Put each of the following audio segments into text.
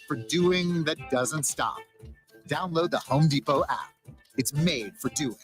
for doing that doesn't stop. Download the Home Depot app. It's made for doing.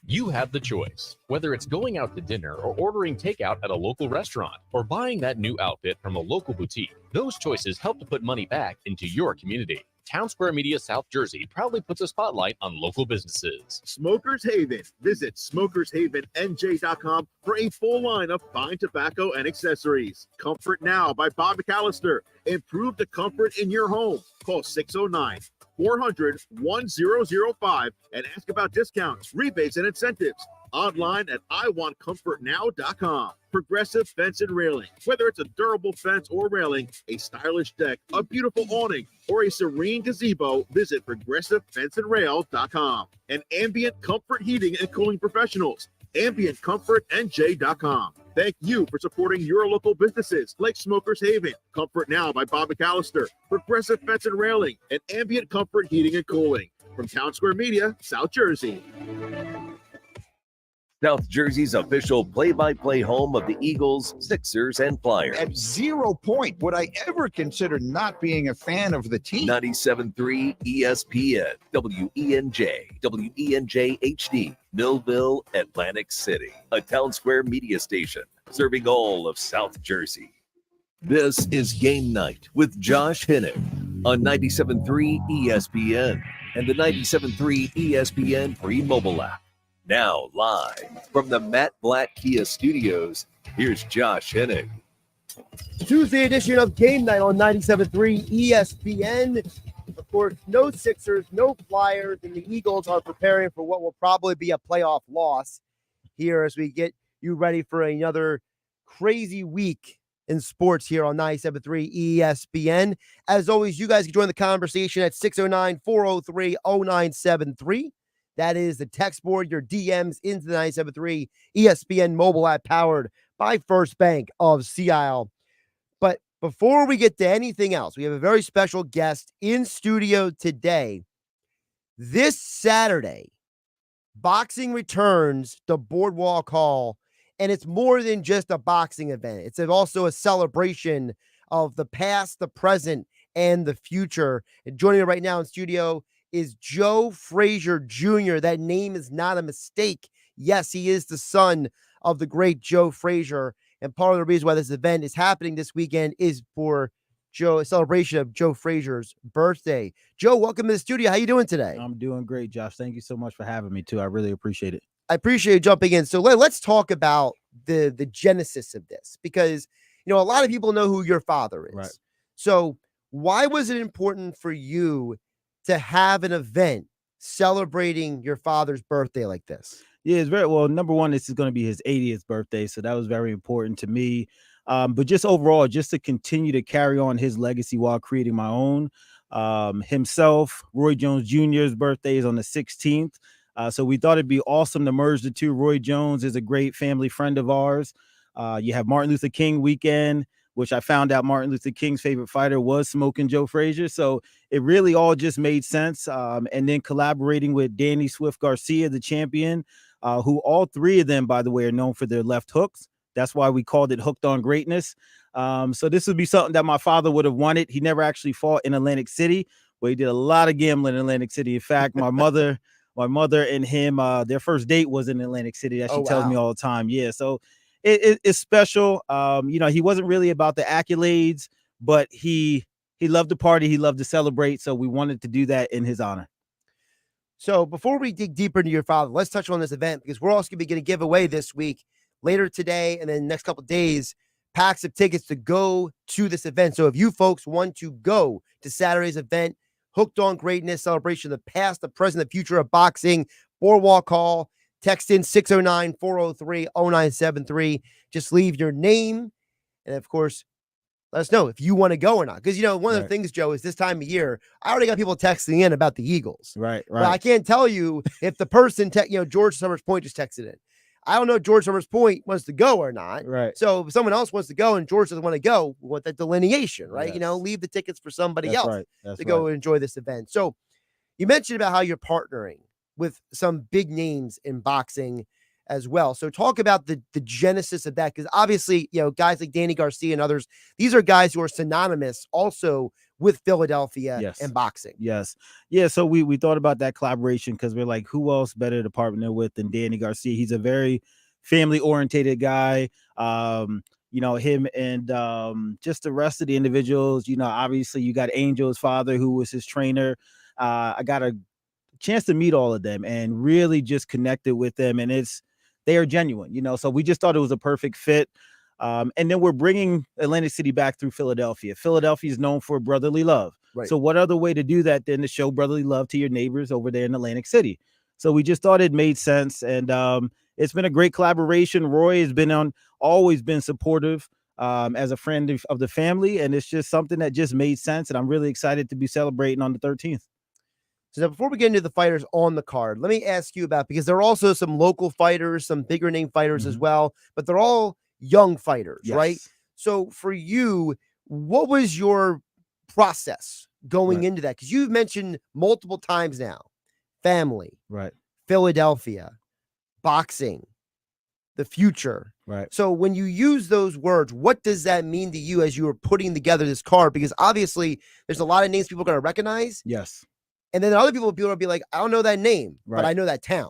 You have the choice. Whether it's going out to dinner or ordering takeout at a local restaurant or buying that new outfit from a local boutique, those choices help to put money back into your community. Town Square Media South Jersey proudly puts a spotlight on local businesses. Smokers Haven. Visit smokershavennj.com for a full line of fine tobacco and accessories. Comfort Now by Bob McAllister. Improve the comfort in your home. Call 609-400-1005 and ask about discounts, rebates, and incentives. Online at iwantcomfortnow.com. Progressive Fence and Railing. Whether it's a durable fence or railing, a stylish deck, a beautiful awning, or a serene gazebo, visit progressivefenceandrail.com. And Ambient Comfort Heating and Cooling Professionals. AmbientComfortNJ.com. Thank you for supporting your local businesses like Smokers Haven, Comfort Now by Bob McAllister, Progressive Fence and Railing, and Ambient Comfort Heating and Cooling. From Town Square Media, South Jersey. South Jersey's official play-by-play home of the Eagles, Sixers, and Flyers. At 0 point would I ever consider not being a fan of the team. 97.3 ESPN, WENJ, WENJ HD, Millville, Atlantic City. A Town Square media station serving all of South Jersey. This is Game Night with Josh Hinnick on 97.3 ESPN and the 97.3 ESPN free mobile app. Now, live from the Matt Blatt Kia Studios, here's Josh Hinnick. Tuesday edition of Game Night on 97.3 ESPN. Of course, no Sixers, no Flyers, and the Eagles are preparing for what will probably be a playoff loss here as we get you ready for another crazy week in sports here on 97.3 ESPN. As always, you guys can join the conversation at 609-403-0973. That is the text board, your DMs into the 97.3 ESPN mobile app powered by First Bank of Sea Isle. But before we get to anything else, we have a very special guest in studio today. This Saturday, boxing returns to Boardwalk Hall, and it's more than just a boxing event. It's also a celebration of the past, the present, and the future. And joining me right now in studio is Joe Frazier Jr. That name is not a mistake. Yes, he is the son of the great Joe Frazier. And part of the reason why this event is happening this weekend is for a celebration of Joe Frazier's birthday. Joe, welcome to the studio. How you doing today? I'm doing great, Josh. Thank you so much for having me, too. I really appreciate it. I appreciate you jumping in. So let's talk about the genesis of this, because, a lot of people know who your father is. Right. So why was it important for you to have an event celebrating your father's birthday like this? Yeah, it's very well. Number one, this is going to be his 80th birthday, so that was very important to me. But just overall, just to continue to carry on his legacy while creating my own. Himself, Roy Jones Jr.'s birthday is on the 16th. So we thought it'd be awesome to merge the two. Roy Jones is a great family friend of ours. You have Martin Luther King weekend, which I found out Martin Luther King's favorite fighter was Smoking Joe Frazier. So it really all just made sense. And then collaborating with Danny Swift Garcia, the champion, who all three of them, by the way, are known for their left hooks. That's why we called it Hooked on Greatness. So this would be something that my father would have wanted. He never actually fought in Atlantic City, where he did a lot of gambling in Atlantic City. In fact, my mother and him, their first date was in Atlantic City. That she tells me all the time. Yeah. So it's special. He wasn't really about the accolades, but he loved to party. He loved to celebrate. So we wanted to do that in his honor. So before we dig deeper into your father, let's touch on this event, because we're also going to give away this week, later today, and then the next couple of days, packs of tickets to go to this event. So if you folks want to go to Saturday's event, Hooked on Greatness, celebration of the past, the present, the future of boxing, Boardwalk Hall, text in 609-403-0973. Just leave your name. And of course, let us know if you want to go or not. Because, one of the things, Joe, is this time of year, I already got people texting in about the Eagles. Right. But I can't tell you if the person, George Summers Point just texted in. I don't know if George Summers Point wants to go or not. Right. So if someone else wants to go and George doesn't want to go, we want that delineation, right? Yes. Leave the tickets for somebody That's else right. That's to go and enjoy this event. So you mentioned about how you're partnering with some big names in boxing. as well. So talk about the genesis of that, because obviously, guys like Danny Garcia and others, these are guys who are synonymous also with Philadelphia and boxing. Yes. Yeah. So we thought about that collaboration because we're like, who else better to partner with than Danny Garcia? He's a very family oriented guy. Him and just the rest of the individuals, obviously you got Angel's father, who was his trainer. I got a chance to meet all of them and really just connected with them. And they are genuine, so we just thought it was a perfect fit. And then we're bringing Atlantic City back through Philadelphia. Philadelphia is known for brotherly love. Right. So what other way to do that than to show brotherly love to your neighbors over there in Atlantic City? So we just thought it made sense. And it's been a great collaboration. Roy has always been supportive as a friend of the family. And it's just something that just made sense. And I'm really excited to be celebrating on the 13th. So now before we get into the fighters on the card, let me ask you about, because there are also some local fighters, some bigger name fighters as well, but they're all young fighters, right? So for you, what was your process going into that? Because you've mentioned multiple times now, family, Philadelphia, boxing, the future. So when you use those words, what does that mean to you as you were putting together this card? Because obviously there's a lot of names people are going to recognize. And then other people will be like, I don't know that name, but I know that town.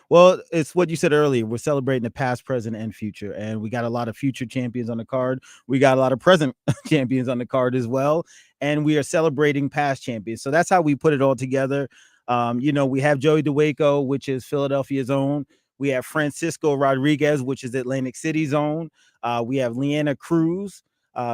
Well, it's what you said earlier. We're celebrating the past, present, and future. And we got a lot of future champions on the card. We got a lot of present champions on the card as well. And we are celebrating past champions. So that's how we put it all together. We have Joey DeWaco, which is Philadelphia's own. We have Francisco Rodriguez, which is Atlantic City's own. We have Leanna Cruz.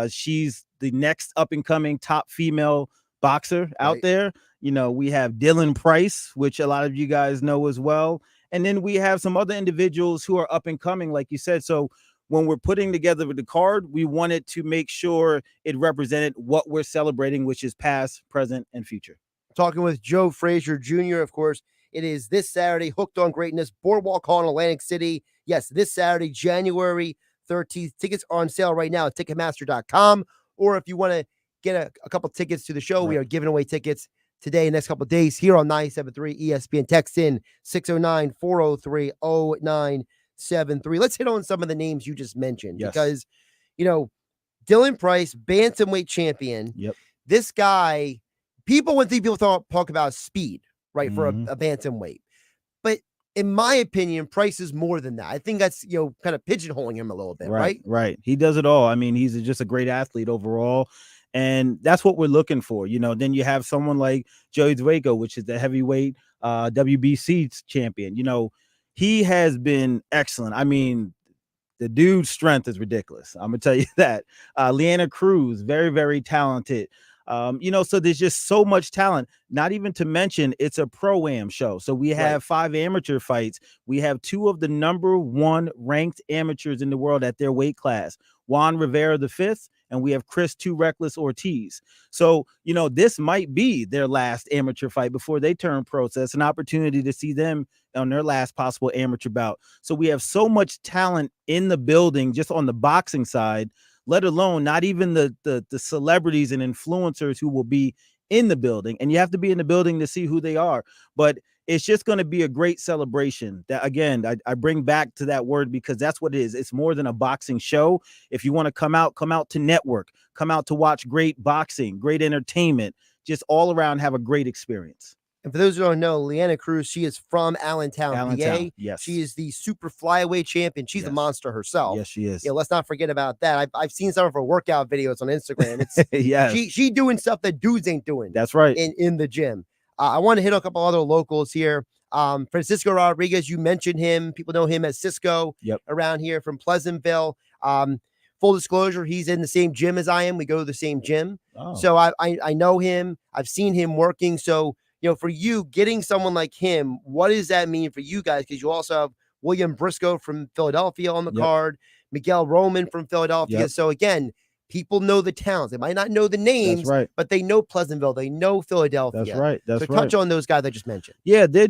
She's the next up-and-coming top female boxer out there. We have Dylan Price, which a lot of you guys know as well. And then we have some other individuals who are up and coming, like you said. So when we're putting together the card, we wanted to make sure it represented what we're celebrating, which is past, present, and future. Talking with Joe Frazier Jr., of course, it is this Saturday, Hooked on Greatness, Boardwalk Hall in Atlantic City. Yes, this Saturday, January 13th. Tickets are on sale right now at Ticketmaster.com. Or if you want to get a couple tickets to the show, we are giving away tickets today, next couple of days here on 97.3 ESPN. Text in 609-403-0973. Let's hit on some of the names you just mentioned because, Dylan Price, bantamweight champion. This guy, when people talk about speed, right, for a bantamweight. But in my opinion, Price is more than that. I think that's, kind of pigeonholing him a little bit, right? Right. He does it all. I mean, he's just a great athlete overall. And that's what we're looking for. Then you have someone like Joey DeWaco, which is the heavyweight WBC champion. He has been excellent. I mean, the dude's strength is ridiculous. I'm going to tell you that. Leanna Cruz, very, very talented. So there's just so much talent, not even to mention it's a pro-am show. So we have 5 amateur fights. We have 2 of the #1 ranked amateurs in the world at their weight class, Juan Rivera V, and we have Chris Too Reckless Ortiz. So, this might be their last amateur fight before they turn pro. So it's an opportunity to see them on their last possible amateur bout. So we have so much talent in the building, just on the boxing side, let alone not even the celebrities and influencers who will be in the building. And you have to be in the building to see who they are. But it's just going to be a great celebration. That, again, I bring back to that word because that's what it is. It's more than a boxing show. If you want to come out to network, come out to watch great boxing, great entertainment, just all around have a great experience. And for those who don't know, Leanna Cruz, she is from Allentown, PA. Yes. She is the super flyweight champion. She's a monster herself. Yes, she is. Let's not forget about that. I've seen some of her workout videos on Instagram. It's she doing stuff that dudes ain't doing. That's right. In the gym. I want to hit a couple other locals here. Francisco Rodriguez, you mentioned him. People know him as Cisco around here from Pleasantville. Full disclosure, he's in the same gym as I am. We go to the same gym. So I know him. I've seen him working. So, for you, getting someone like him, what does that mean for you guys? Because you also have William Briscoe from Philadelphia on the card, Miguel Roman from Philadelphia. So again, people know the towns. They might not know the names, but they know Pleasantville. They know Philadelphia. That's right. So touch on those guys I just mentioned. Yeah, they're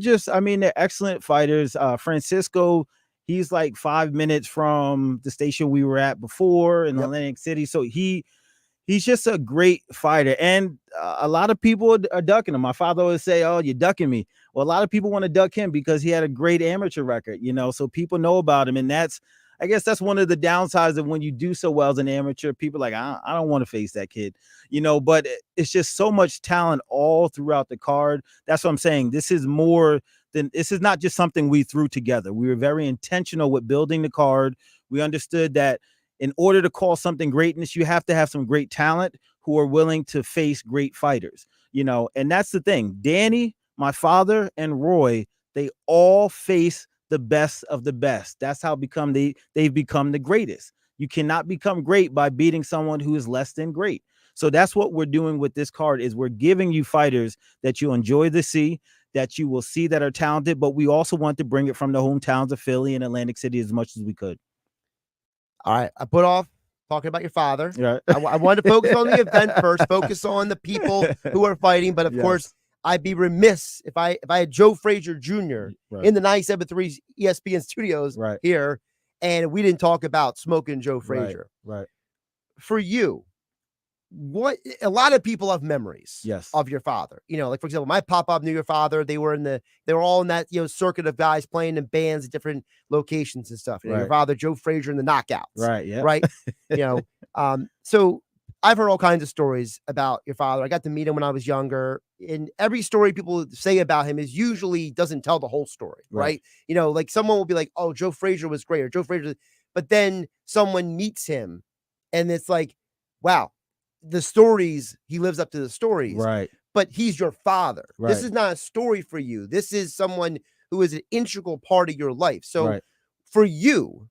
excellent fighters. Francisco, he's like 5 minutes from the station we were at before in Atlantic City. So He's just a great fighter, and a lot of people are ducking him. My father always say, "Oh, you're ducking me." Well, a lot of people want to duck him because he had a great amateur record, so people know about him, and I guess that's one of the downsides of when you do so well as an amateur. People are like, I don't want to face that kid, but it's just so much talent all throughout the card. That's what I'm saying. This is not just something we threw together. We were very intentional with building the card. We understood that in order to call something greatness, you have to have some great talent who are willing to face great fighters, and that's the thing. Danny, my father, and Roy, they all face the best of the best. That's how they've become the greatest. You cannot become great by beating someone who is less than great. So that's what we're doing with this card is we're giving you fighters that you enjoy to see, that you will see that are talented, but we also want to bring it from the hometowns of Philly and Atlantic City as much as we could. All right, I put off talking about your father. Right. I wanted to focus on the event first, focus on the people who are fighting. But of course, I'd be remiss if I had Joe Frazier Jr. in the 97.3 ESPN studios here, and we didn't talk about smoking Joe Frazier. Right. For you, a lot of people have memories of your father. Like for example, my pop-up knew your father. They were all in that circuit of guys playing in bands at different locations and stuff. Your father, Joe Frazier, in the Knockouts. Right. Yeah. Right. So I've heard all kinds of stories about your father. I got to meet him when I was younger, and every story people say about him is usually doesn't tell the whole story. Right. Like someone will be like, "Oh, Joe Frazier was great," or "Joe Frazier," but then someone meets him, and it's like, "Wow." The stories, he lives up to the stories, right? But he's your father. Right. This is not a story for you. This is someone who is an integral part of your life. So for you,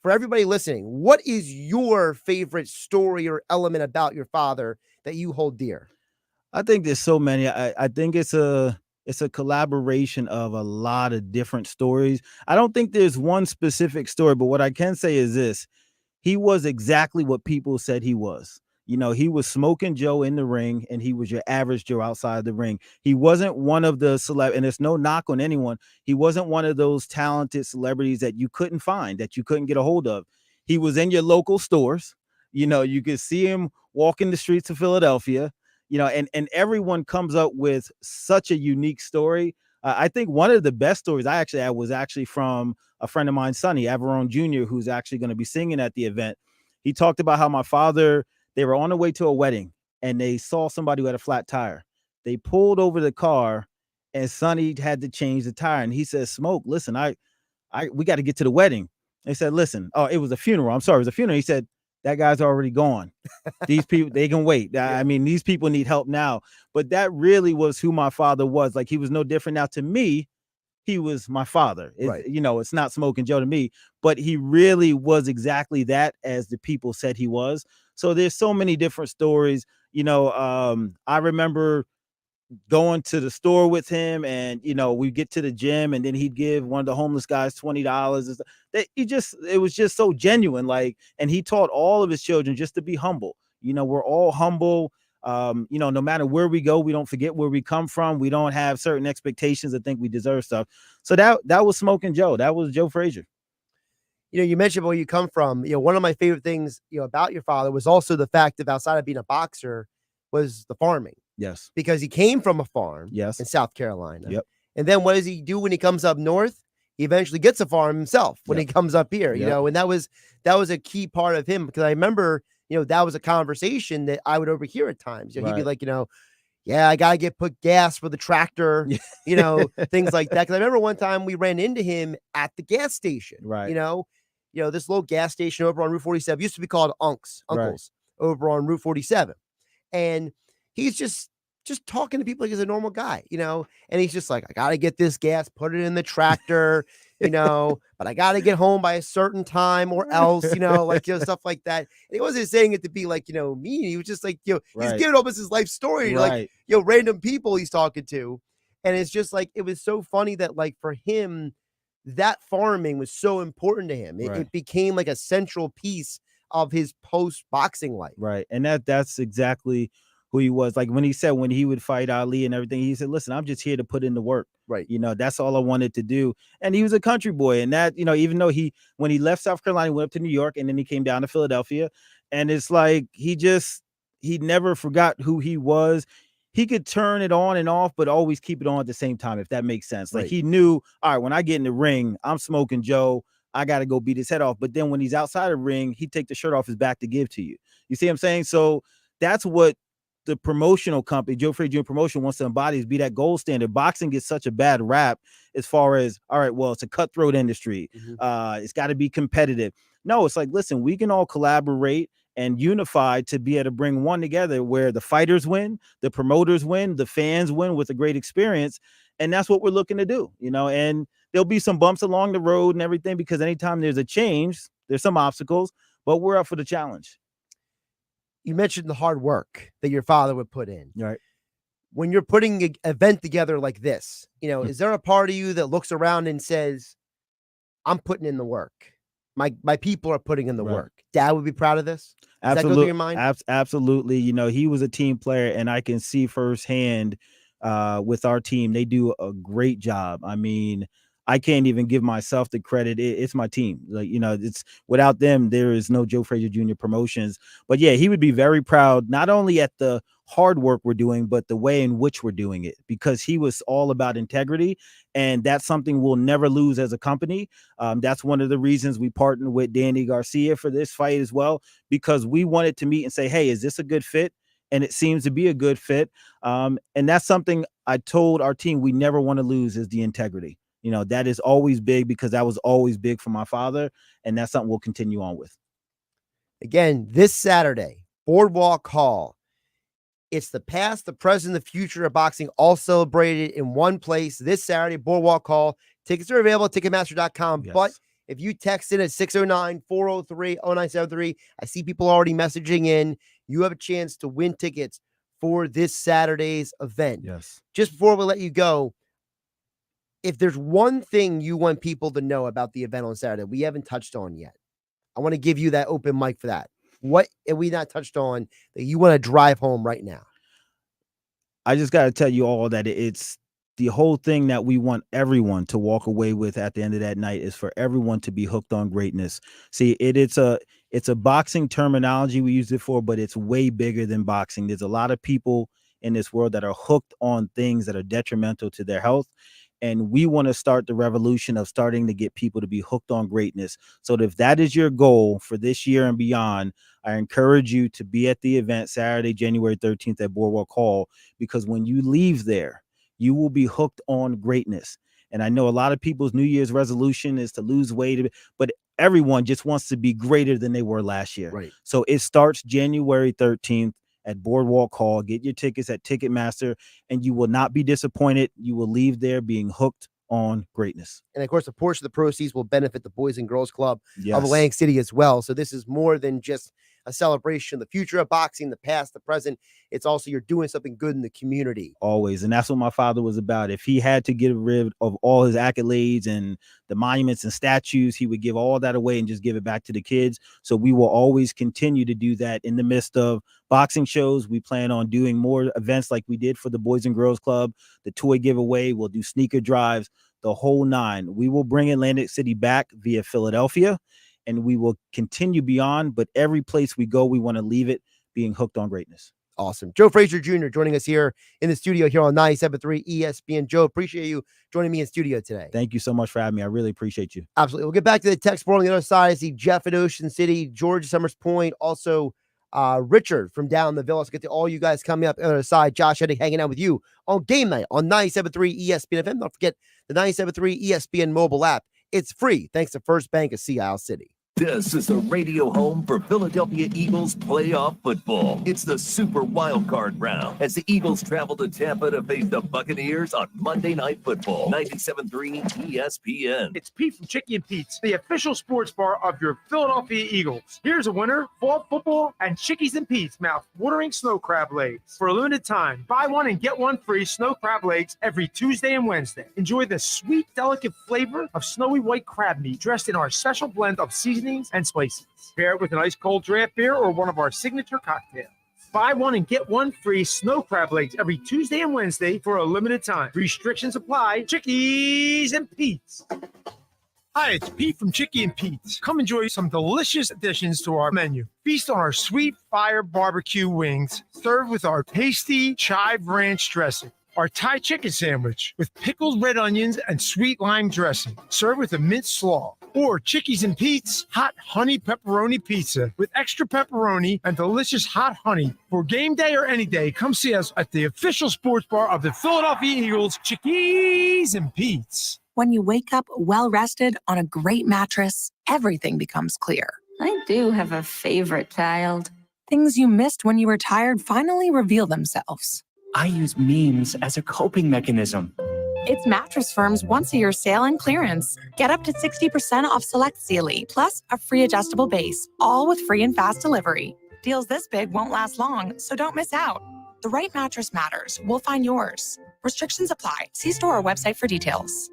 for everybody listening, what is your favorite story or element about your father that you hold dear? I think there's so many. I think it's a collaboration of a lot of different stories. I don't think there's one specific story, but what I can say is this: he was exactly what people said he was. He was smoking Joe in the ring, and he was your average Joe outside the ring. He wasn't one of the and it's no knock on anyone. He wasn't one of those talented celebrities that you couldn't find, that you couldn't get a hold of. He was in your local stores. You could see him walking the streets of Philadelphia, and everyone comes up with such a unique story. I think one of the best stories I had was actually from a friend of mine, Sonny Averone Jr., who's actually going to be singing at the event. He talked about how my father, they were on the way to a wedding and they saw somebody who had a flat tire. They pulled over the car and Sonny had to change the tire. And he said, "Smoke, listen, we got to get to the wedding." They said, "Listen," oh, it was a funeral. I'm sorry, it was a funeral. He said, "That guy's already gone. These people, they can wait. I mean, these people need help now." But that really was who my father was. Like, he was no different. Now, to me, he was my father. It's not Smoking Joe to me, but he really was exactly that, as the people said he was. So there's so many different stories. I remember going to the store with him, and we get to the gym, and then he'd give one of the homeless guys $20. It was just so genuine. And he taught all of his children just to be humble. We're all humble. No matter where we go, we don't forget where we come from. We don't have certain expectations and think we deserve stuff. So that was Smoking Joe. That was Joe Frazier. You mentioned where you come from. One of my favorite things, about your father was also the fact that outside of being a boxer was the farming. Yes. Because he came from a farm in South Carolina. Yep. And then what does he do when he comes up north? He eventually gets a farm himself when he comes up here, and that was a key part of him, because I remember, that was a conversation that I would overhear at times. He'd be like, "Yeah, I gotta put gas for the tractor," things like that. Because I remember one time we ran into him at the gas station. Right. This little gas station over on Route 47 used to be called Uncle's over on Route 47, and he's just talking to people like he's a normal guy, and he's just like, "I gotta get this gas, put it in the tractor." But I got to get home by a certain time or else, stuff like that. And he wasn't saying it to be like, mean. He was just like, he's giving up his life story, like, random people he's talking to. And it's just like, it was so funny that, like, for him, that farming was so important to him. It became like a central piece of his post-boxing life. Right. And that's exactly who he was. Like, when he said when he would fight Ali and everything, he said, "Listen, I'm just here to put in the work." Right. That's all I wanted to do. And he was a country boy. And that, even though when he left South Carolina, he went up to New York, and then he came down to Philadelphia. And it's like, he just he never forgot who he was. He could turn it on and off, but always keep it on at the same time, if that makes sense. Like, he knew, all right, when I get in the ring, I'm smoking Joe. I got to go beat his head off. But then when he's outside the ring, he'd take the shirt off his back to give to you. You see what I'm saying? So that's what the promotional company, Joe Frazier Jr. Promotion, wants to embody, is be that gold standard. Boxing gets such a bad rap as far as, all right, well, it's a cutthroat industry. It's got to be competitive. No, it's like, listen, we can all collaborate and unify to be able to bring one together where the fighters win, the promoters win, the fans win with a great experience. And that's what we're looking to do, and there'll be some bumps along the road and everything, because anytime there's a change, there's some obstacles, but we're up for the challenge. You mentioned the hard work that your father would put in. Right. When you're putting an event together like this, is there a part of you that looks around and says, I'm putting in the work? My people are putting in the work. Dad would be proud of this? Does that go through your mind? Absolutely. He was a team player, and I can see firsthand with our team, they do a great job. I mean, I can't even give myself the credit. It's my team. Like, it's without them, there is no Joe Frazier Jr. Promotions. But yeah, he would be very proud, not only at the hard work we're doing, but the way in which we're doing it, because he was all about integrity. And that's something we'll never lose as a company. That's one of the reasons we partnered with Danny Garcia for this fight as well, because we wanted to meet and say, hey, is this a good fit? And it seems to be a good fit. And that's something I told our team we never want to lose, is the integrity. That is always big, because that was always big for my father. And that's something we'll continue on with. Again, this Saturday, Boardwalk Hall. It's the past, the present, the future of boxing, all celebrated in one place this Saturday, Boardwalk Hall. Tickets are available at Ticketmaster.com. Yes. But if you text in at 609-403-0973, I see people already messaging in. You have a chance to win tickets for this Saturday's event. Yes. Just before we let you go, if there's one thing you want people to know about the event on Saturday we haven't touched on yet, I want to give you that open mic for that. What have we not touched on that you want to drive home right now? I just got to tell you all that it's the whole thing that we want everyone to walk away with at the end of that night, is for everyone to be hooked on greatness. See, it's a boxing terminology we use it for, but it's way bigger than boxing. There's a lot of people in this world that are hooked on things that are detrimental to their health. And we want to start the revolution of starting to get people to be hooked on greatness. So if that is your goal for this year and beyond, I encourage you to be at the event Saturday, January 13th at Boardwalk Hall, because when you leave there, you will be hooked on greatness. And I know a lot of people's New Year's resolution is to lose weight, but everyone just wants to be greater than they were last year. Right. So it starts January 13th. At Boardwalk Hall. Get your tickets at Ticketmaster, and you will not be disappointed. You will leave there being hooked on greatness. And of course, a portion of the proceeds will benefit the Boys and Girls Club Yes. of Atlantic City as well. So this is more than just a celebration of the future of boxing, the past, the present. It's also you're doing something good in the community. Always. And that's what my father was about. If he had to get rid of all his accolades and the monuments and statues, he would give all that away and just give it back to the kids. So we will always continue to do that in the midst of boxing shows. We plan on doing more events like we did for the Boys and Girls Club, the toy giveaway. We'll do sneaker drives, the whole nine. We will bring Atlantic City back via Philadelphia, and we will continue beyond. But every place we go, we want to leave it being hooked on greatness. Awesome. Joe Frazier Jr. joining us here in the studio here on 97.3 ESPN. Joe, appreciate you joining me in studio today. Thank you so much for having me. I really appreciate you. Absolutely. We'll get back to the text board on the other side. I see Jeff at Ocean City, George Summers Point, also Richard from down the Villa. Let's get to all you guys coming up on the other side. Josh Edding hanging out with you on Game Night on 97.3 ESPN FM. Don't forget the 97.3 ESPN mobile app. It's free thanks to First Bank of Sea Isle City. This is the radio home for Philadelphia Eagles playoff football. It's the Super Wildcard round as the Eagles travel to Tampa to face the Buccaneers on Monday Night Football. 97.3 ESPN. It's Pete from Chicky and Pete's, the official sports bar of your Philadelphia Eagles. Here's a winner, fall football, and Chickies and Pete's mouth-watering snow crab legs. For a limited time, buy one and get one free snow crab legs every Tuesday and Wednesday. Enjoy the sweet, delicate flavor of snowy white crab meat dressed in our special blend of seasonings and spices. Pair it with an ice cold draft beer or one of our signature cocktails. Buy one and get one free snow crab legs every Tuesday and Wednesday for a limited time. Restrictions apply. Chickies and Pete's. Hi, it's Pete from Chicky and Pete's. Come enjoy some delicious additions to our menu. Feast on our sweet fire barbecue wings, served with our tasty chive ranch dressing. Our Thai chicken sandwich with pickled red onions and sweet lime dressing, served with a minced slaw. Or Chickies and Pete's hot honey pepperoni pizza with extra pepperoni and delicious hot honey. For game day or any day, come see us at the official sports bar of the Philadelphia Eagles, Chickies and Pete's. When you wake up well-rested on a great mattress, everything becomes clear. I do have a favorite child. Things you missed when you were tired finally reveal themselves. I use memes as a coping mechanism. It's Mattress Firm's once-a-year sale and clearance. Get up to 60% off select Sealy, plus a free adjustable base, all with free and fast delivery. Deals this big won't last long, so don't miss out. The right mattress matters. We'll find yours. Restrictions apply. See store or website for details.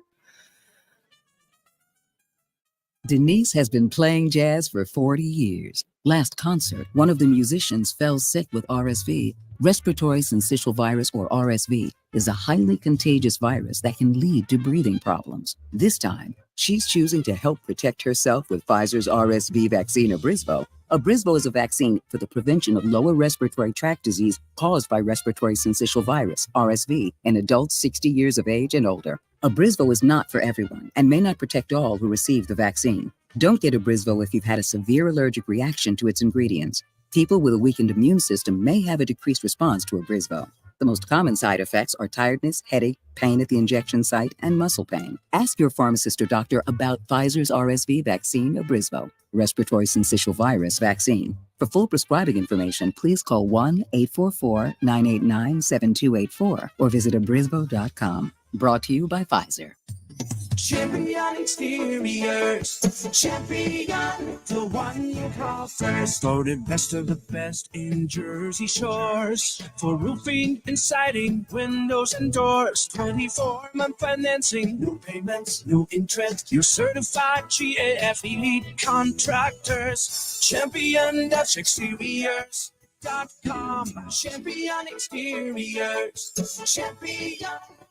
Denise has been playing jazz for 40 years. Last concert, one of the musicians fell sick with RSV. Respiratory syncytial virus, or RSV, is a highly contagious virus that can lead to breathing problems. This time, she's choosing to help protect herself with Pfizer's RSV vaccine, Abrysvo. Abrysvo is a vaccine for the prevention of lower respiratory tract disease caused by respiratory syncytial virus, RSV, in adults 60 years of age and older. Abrysvo is not for everyone and may not protect all who receive the vaccine. Don't get Abrysvo if you've had a severe allergic reaction to its ingredients. People with a weakened immune system may have a decreased response to Abrysvo. The most common side effects are tiredness, headache, pain at the injection site, and muscle pain. Ask your pharmacist or doctor about Pfizer's RSV vaccine, Abrysvo, respiratory syncytial virus vaccine. For full prescribing information, please call 1-844-989-7284 or visit abrysvo.com. Brought to you by Pfizer. Champion Exteriors, Champion, the one you call first. Voted best of the best in Jersey Shores. For roofing and siding, windows and doors. 24-month financing, no payments, no interest. Your certified GAF elite contractors. Champion-exteriors.com. Champion Exteriors, Champion,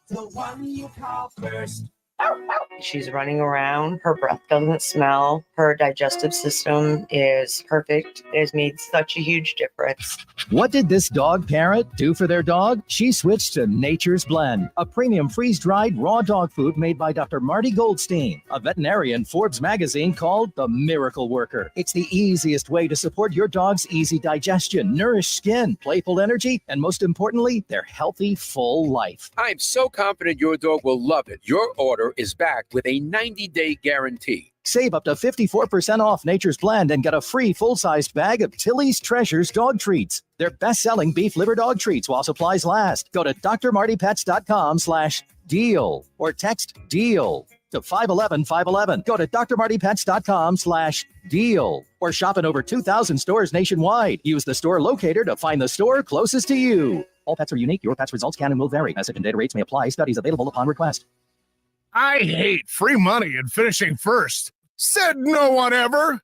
the one you call first. She's running around. Her breath doesn't smell. Her digestive system is perfect. It has made such a huge difference. What did this dog parent do for their dog? She switched to Nature's Blend, a premium freeze-dried raw dog food made by Dr. Marty Goldstein, a veterinarian Forbes magazine called the Miracle Worker. It's the easiest way to support your dog's easy digestion, nourished skin, playful energy, and most importantly, their healthy, full life. I'm so confident your dog will love it. Your order is backed with a 90-day guarantee. Save up to 54% off Nature's Blend and get a free full-sized bag of Tilly's Treasures dog treats. They're best-selling beef liver dog treats while supplies last. Go to drmartypets.com/deal or text DEAL to 511-511. Go to drmartypets.com/deal or shop in over 2,000 stores nationwide. Use the store locator to find the store closest to you. All pets are unique. Your pet's results can and will vary. Message and data rates may apply. Studies available upon request. I hate free money and finishing first. Said no one ever.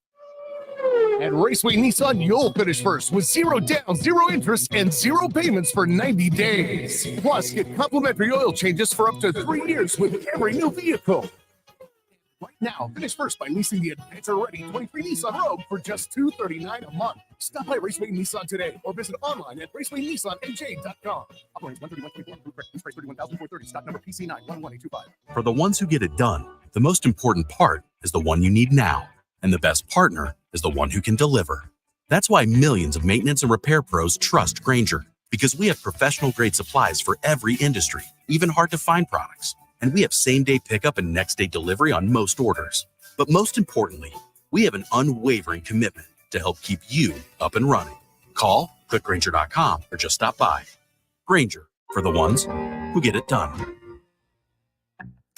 At Raceway Nissan, you'll finish first with 0 down, 0 interest, and 0 payments for 90 days. Plus, get complimentary oil changes for up to 3 years with every new vehicle. Right now, finish first by leasing the adventure-ready 23 Nissan Rogue for just $239 a month. Stop by Raceway Nissan today or visit online at racewaynissanmj.com. Operates 131.24. Group price 31,430. Stock number PC9 11825. For the ones who get it done, the most important part is the one you need now. And the best partner is the one who can deliver. That's why millions of maintenance and repair pros trust Grainger, because we have professional-grade supplies for every industry, even hard-to-find products. And we have same-day pickup and next-day delivery on most orders. But most importantly, we have an unwavering commitment to help keep you up and running. Call, click Grainger.com, or just stop by. Grainger, for the ones who get it done.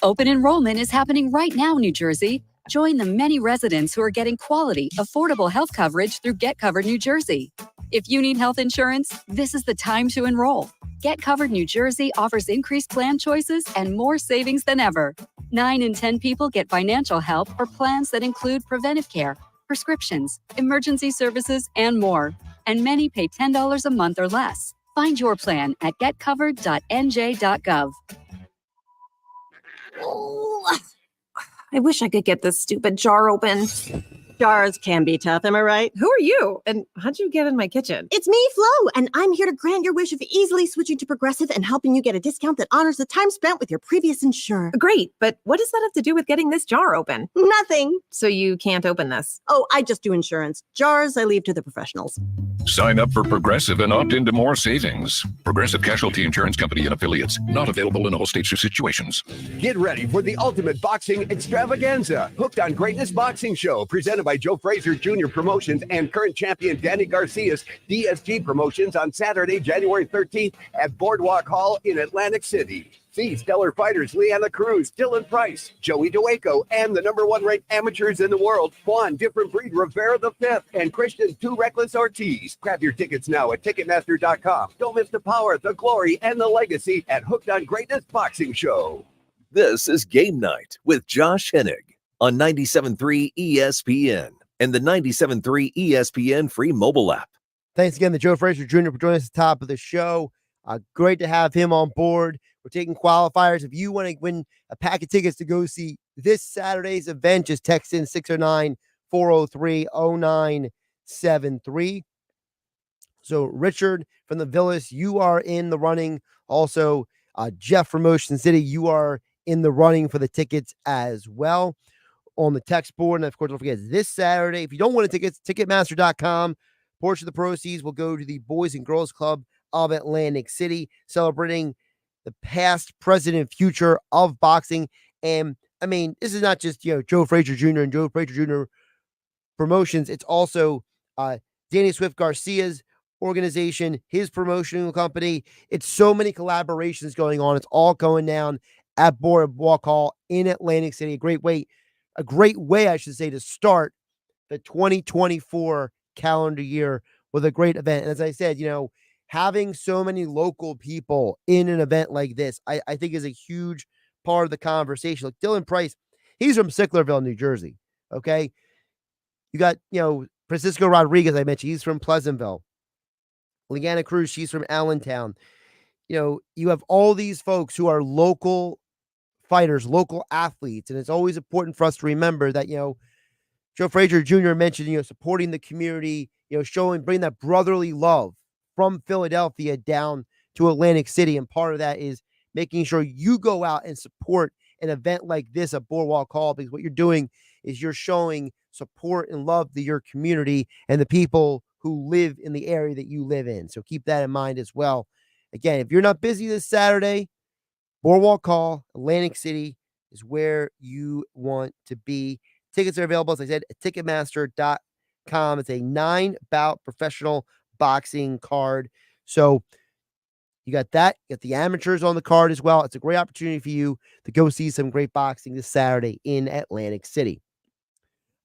Open enrollment is happening right now, New Jersey. Join the many residents who are getting quality, affordable health coverage through Get Covered New Jersey. If you need health insurance, this is the time to enroll. Get Covered New Jersey offers increased plan choices and more savings than ever. 9 in 10 people get financial help or plans that include preventive care, prescriptions, emergency services, and more. And many pay $10 a month or less. Find your plan at getcovered.nj.gov. I wish I could get this stupid jar open. Jars can be tough, am I right? Who are you? And how'd you get in my kitchen? It's me, Flo, and I'm here to grant your wish of easily switching to Progressive and helping you get a discount that honors the time spent with your previous insurer. Great, but what does that have to do with getting this jar open? Nothing. So you can't open this? Oh, I just do insurance. Jars, I leave to the professionals. Sign up for Progressive and opt into more savings. Progressive Casualty Insurance Company and Affiliates. Not available in all states or situations. Get ready for the ultimate boxing extravaganza. Hooked on Greatness Boxing Show, presented by Joe Frazier Jr. Promotions and current champion Danny Garcia's DSG Promotions on Saturday, January 13th at Boardwalk Hall in Atlantic City. See stellar fighters Leanna Cruz, Dylan Price, Joey Dueco, and the #1 ranked amateurs in the world, Juan Different Breed Rivera V, and Christian Too Reckless Ortiz. Grab your tickets now at Ticketmaster.com. Don't miss the power, the glory, and the legacy at Hooked on Greatness Boxing Show. This is Game Night with Josh Hennig on 97.3 ESPN and the 97.3 ESPN free mobile app. Thanks again to Joe Frazier Jr. for joining us at the top of the show. Great to have him on board. We're taking qualifiers. If you want to win a pack of tickets to go see this Saturday's event, just text in 609-403-0973. So Richard from the Villas, you are in the running. Also, Jeff from Ocean City, you are in the running for the tickets as well on the text board. And of course, don't forget this Saturday, if you don't want tickets, Ticketmaster.com. Portion of the proceeds will go to the Boys and Girls Club of Atlantic City, celebrating the past, present, and future of boxing. And I mean, this is not just, Joe Frazier Jr. and Joe Frazier Jr. Promotions. It's also Danny Swift Garcia's organization, his promotional company. It's so many collaborations going on. It's all going down at Boardwalk Hall in Atlantic City. A great way, I should say, to start the 2024 calendar year with a great event. And as I said, having so many local people in an event like this, I think is a huge part of the conversation. Like Dylan Price, he's from Sicklerville, New Jersey. Okay. You got, Francisco Rodriguez, I mentioned, he's from Pleasantville. Leanna Cruz, she's from Allentown. You have all these folks who are local fighters, local athletes. And it's always important for us to remember that, Joe Frazier Jr. mentioned, supporting the community, bringing that brotherly love from Philadelphia down to Atlantic City. And part of that is making sure you go out and support an event like this at Boardwalk Hall, because what you're doing is you're showing support and love to your community and the people who live in the area that you live in. So keep that in mind as well. Again, if you're not busy this Saturday, Boardwalk Hall, Atlantic City is where you want to be. Tickets are available, as I said, at Ticketmaster.com. It's a 9-bout professional boxing card. So you got that. You got the amateurs on the card as well. It's a great opportunity for you to go see some great boxing this Saturday in Atlantic City.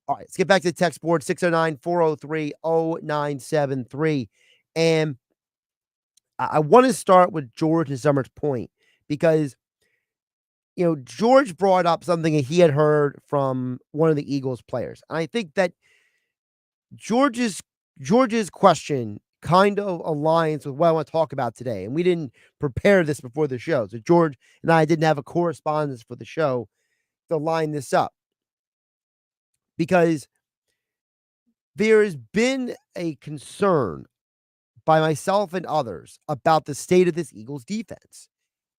All right, let's get back to the text board, 609-403-0973. And I want to start with George and Summer's point, because George brought up something that he had heard from one of the Eagles players. And I think that George's question kind of aligns with what I want to talk about today. And we didn't prepare this before the show. So George and I didn't have a correspondence for the show to line this up, because there has been a concern by myself and others about the state of this Eagles defense.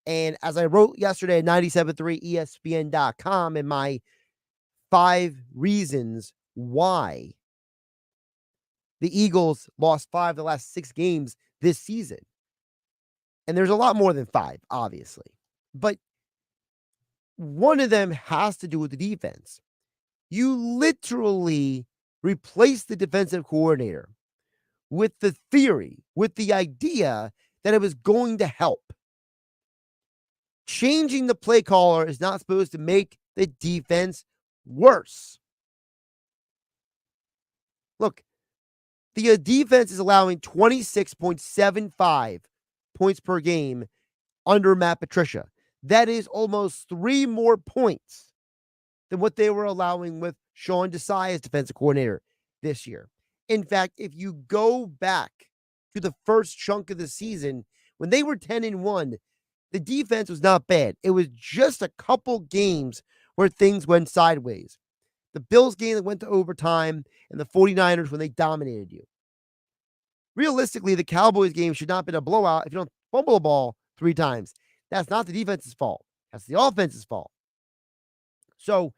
And as I wrote yesterday at 97.3 ESPN.com in my 5 reasons why the Eagles lost 5 of the last 6 games this season. And there's a lot more than 5, obviously. But one of them has to do with the defense. You literally replaced the defensive coordinator with the theory, with the idea that it was going to help. Changing the play caller is not supposed to make the defense worse. Look, the defense is allowing 26.75 points per game under Matt Patricia. That is almost 3 more points than what they were allowing with Sean Desai as defensive coordinator this year. In fact, if you go back to the first chunk of the season, when they were 10-1, the defense was not bad. It was just a couple games where things went sideways. The Bills game that went to overtime and the 49ers when they dominated you. Realistically, the Cowboys game should not have been a blowout if you don't fumble the ball 3 times. That's not the defense's fault. That's the offense's fault. So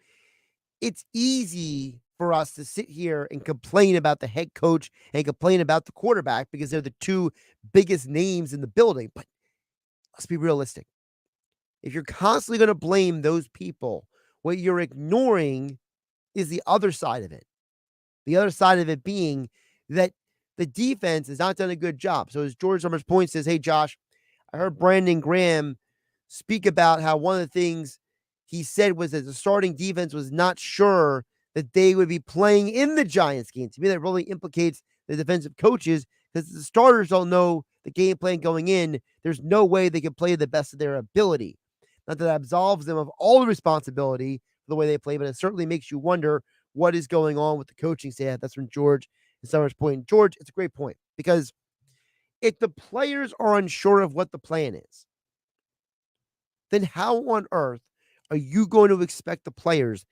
it's easy for us to sit here and complain about the head coach and complain about the quarterback because they're the 2 biggest names in the building. But let's be realistic. If you're constantly going to blame those people, what you're ignoring is the other side of it. The other side of it being that the defense has not done a good job. So as George Summers' point says, hey, Josh, I heard Brandon Graham speak about how one of the things he said was that the starting defense was not sure that they would be playing in the Giants game. To me, that really implicates the defensive coaches because the starters don't know the game plan going in. There's no way they can play the best of their ability. Not that absolves them of all the responsibility for the way they play, but it certainly makes you wonder what is going on with the coaching staff. That's from George and Summers' point. George, it's a great point because if the players are unsure of what the plan is, then how on earth are you going to expect the players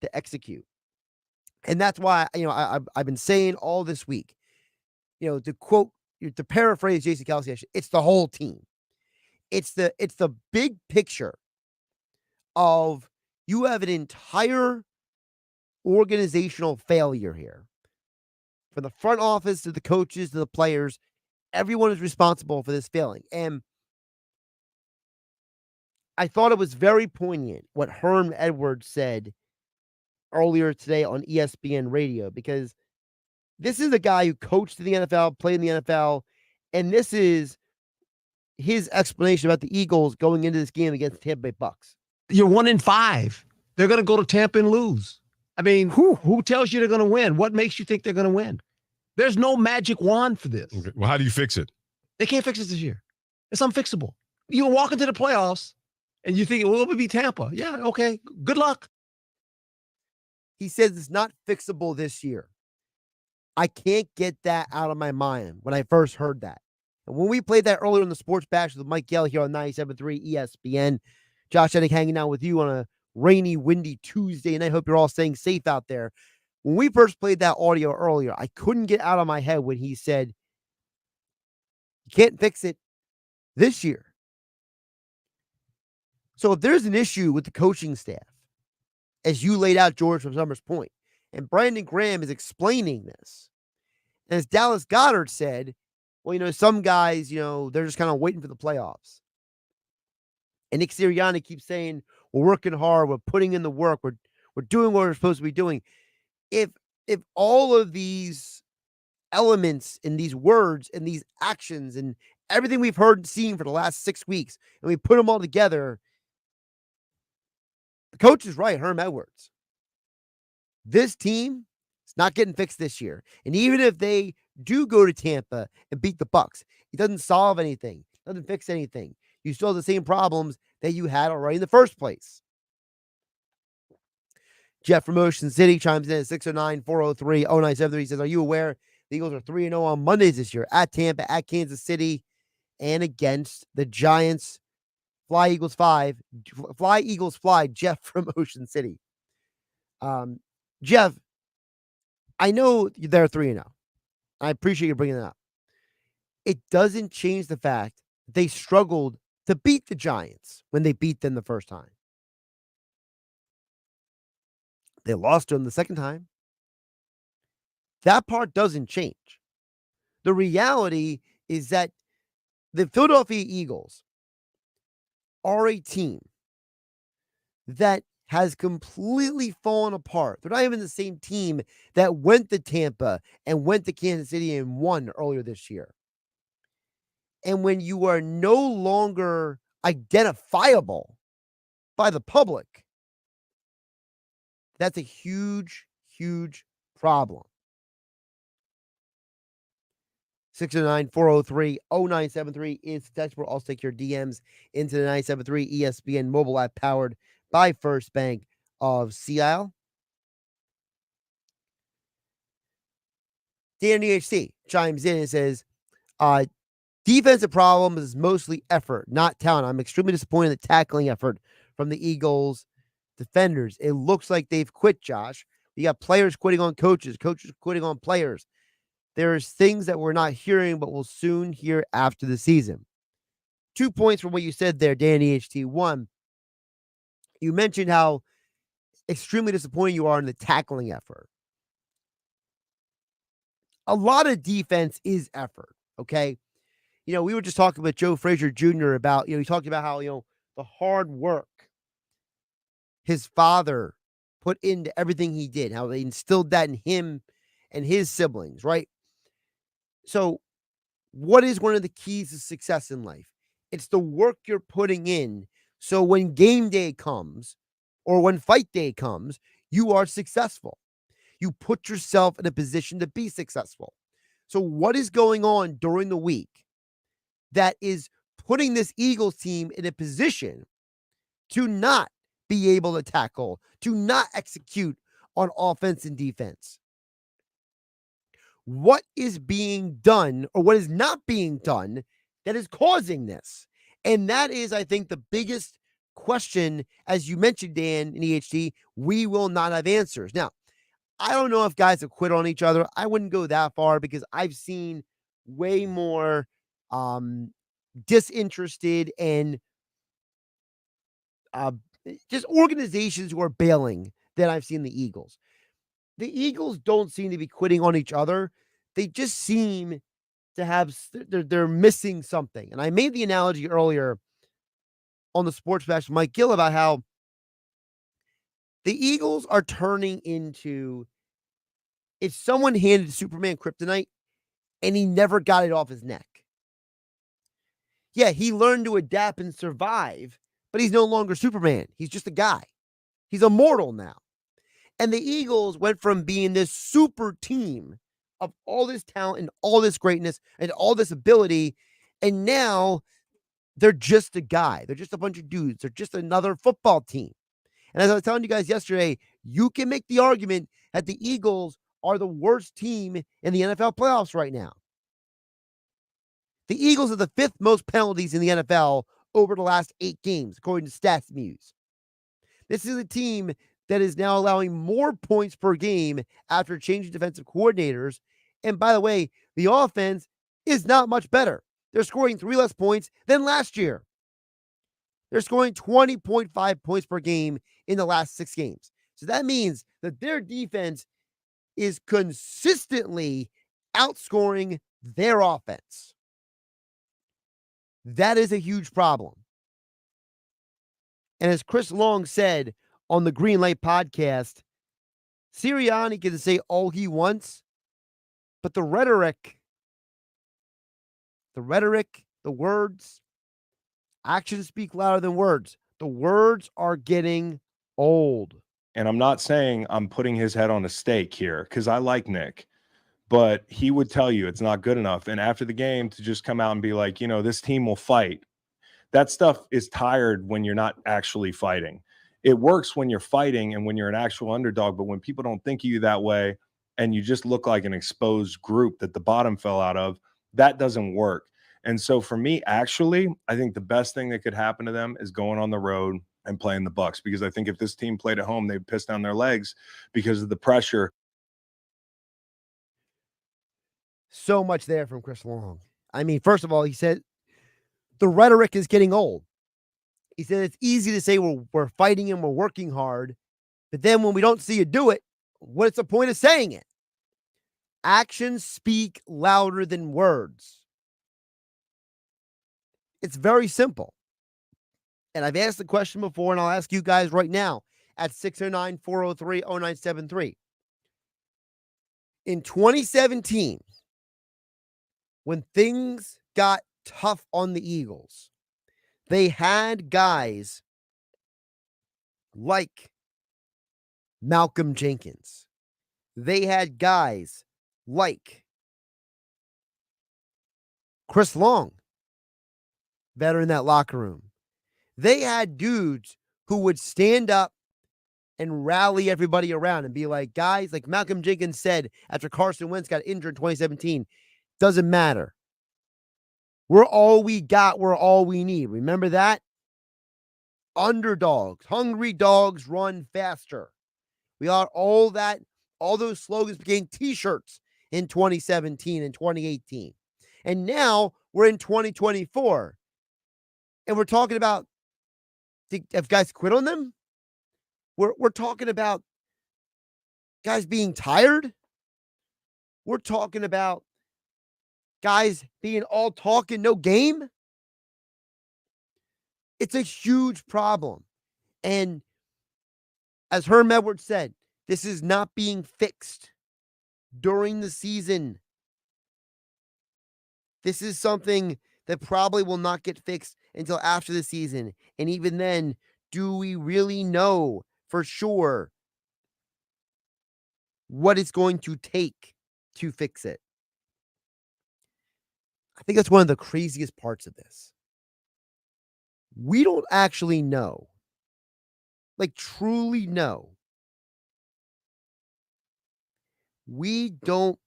to execute? And that's why, I've been saying all this week, to paraphrase Jason Kelsey, it's the whole team. It's the big picture of you have an entire organizational failure here. From the front office to the coaches to the players, everyone is responsible for this failing. And I thought it was very poignant what Herm Edwards said earlier today on ESPN radio, because this is a guy who coached in the NFL, played in the NFL, and this is his explanation about the Eagles going into this game against Tampa Bay Bucks. You're 1-5. They're going to go to Tampa and lose. I mean, who tells you they're going to win? What makes you think they're going to win? There's no magic wand for this. Okay. Well, how do you fix it? They can't fix it this year. It's unfixable. You walk into the playoffs and you think, well, it'll be Tampa. Yeah, okay. Good luck. He says it's not fixable this year. I can't get that out of my mind when I first heard that. And when we played that earlier in the Sports Bash with Mike Yell here on 97.3 ESPN, Josh Eddick hanging out with you on a rainy, windy Tuesday, and I hope you're all staying safe out there. When we first played that audio earlier, I couldn't get out of my head when he said, you can't fix it this year. So if there's an issue with the coaching staff, as you laid out, George, from Summers' point, and Brandon Graham is explaining this, and as Dallas Goedert said, well, some guys, they're just kind of waiting for the playoffs. And Nick Sirianni keeps saying, we're working hard, we're putting in the work, we're doing what we're supposed to be doing. If all of these elements and these words and these actions and everything we've heard and seen for the last 6 weeks, and we put them all together, the coach is right, Herm Edwards. This team is not getting fixed this year. And even if they do go to Tampa and beat the Bucks, it doesn't solve anything, doesn't fix anything. You still have the same problems that you had already in the first place. Jeff from Ocean City chimes in at 609-403-0973. He says, are you aware the Eagles are 3-0 on Mondays this year at Tampa, at Kansas City, and against the Giants? Fly Eagles fly, Jeff from Ocean City. Jeff, I know they're 3-0. I appreciate you bringing that up. It doesn't change the fact that they struggled to beat the Giants when they beat them the first time. They lost to them the second time. That part doesn't change. The reality is that the Philadelphia Eagles are a team that has completely fallen apart. They're not even the same team that went to Tampa and went to Kansas City and won earlier this year. And when you are no longer identifiable by the public, that's a huge, huge problem. 609-403-0973 is the text. We'll also take your DMs into the 973 ESPN mobile app powered by First Bank of Sea Isle. Dan DHC chimes in and says, defensive problem is mostly effort, not talent. I'm extremely disappointed in the tackling effort from the Eagles defenders. It looks like they've quit, Josh. You got players quitting on coaches, coaches quitting on players. There's things that we're not hearing, but we'll soon hear after the season. 2 points from what you said there, Danny HT. One, you mentioned how extremely disappointed you are in the tackling effort. A lot of defense is effort, okay? We were just talking with Joe Frazier Jr. about, he talked about how, the hard work his father put into everything he did, how they instilled that in him and his siblings, right? So, what is one of the keys to success in life? It's the work you're putting in. So when game day comes or when fight day comes, you are successful. You put yourself in a position to be successful. So what is going on during the week that is putting this Eagles team in a position to not be able to tackle, to not execute on offense and defense? What is being done or what is not being done that is causing this? And that is, I think, the biggest question, as you mentioned, Dan and EHT, we will not have answers. Now, I don't know if guys have quit on each other. I wouldn't go that far because I've seen way more disinterested and just organizations who are bailing than I've seen the Eagles. The Eagles don't seem to be quitting on each other. They just seem to have, they're missing something. And I made the analogy earlier on the Sports Bash with Mike Gill about how the Eagles are turning into, if someone handed Superman kryptonite and he never got it off his neck. Yeah, he learned to adapt and survive, but he's no longer Superman. He's just a guy. He's immortal now. And the Eagles went from being this super team of all this talent and all this greatness and all this ability, and now they're just a guy. They're just a bunch of dudes. They're just another football team. And as I was telling you guys yesterday, you can make the argument that the Eagles are the worst team in the NFL playoffs right now. The Eagles have the 5th most penalties in the NFL over the last 8 games, according to StatsMuse. This is a team that is now allowing more points per game after changing defensive coordinators. And by the way, the offense is not much better. They're scoring 3 less points than last year. They're scoring 20.5 points per game in the last 6 games. So that means that their defense is consistently outscoring their offense. That is a huge problem. And as Chris Long said on the Green Light podcast, Sirianni can say all he wants, but the rhetoric, the words, actions speak louder than words. The words are getting old. And I'm not saying I'm putting his head on a stake here because I like Nick, but he would tell you it's not good enough. And after the game to just come out and be like, this team will fight. That stuff is tired when you're not actually fighting. It works when you're fighting and when you're an actual underdog, but when people don't think of you that way and you just look like an exposed group that the bottom fell out of, that doesn't work. And so for me, actually, I think the best thing that could happen to them is going on the road and playing the Bucs, because I think if this team played at home, they'd piss down their legs because of the pressure. So much there from Chris Long. I mean, first of all, he said the rhetoric is getting old. He said it's easy to say we're fighting and we're working hard, but then when we don't see you do it, what's the point of saying it? Actions speak louder than words. It's very simple. And I've asked the question before, and I'll ask you guys right now at 609-403-0973. In 2017, when things got tough on the Eagles, they had guys like Malcolm Jenkins. They had guys like Chris Long, veteran in that locker room. They had dudes who would stand up and rally everybody around and be like, guys, like Malcolm Jenkins said after Carson Wentz got injured in 2017, doesn't matter. We're all we got. We're all we need. Remember that? underdogs. Hungry dogs run faster. We got all that, all those slogans became t-shirts in 2017 and 2018. And now we're in 2024. And we're talking about, have guys quit on them? We're talking about guys being tired. We're talking about guys being all talk and no game. It's a huge problem. And as Herm Edwards said, this is not being fixed during the season. This is something that probably will not get fixed until after the season. And even then, do we really know for sure what it's going to take to fix it? I think that's one of the craziest parts of this. We don't actually know, like truly know. We don't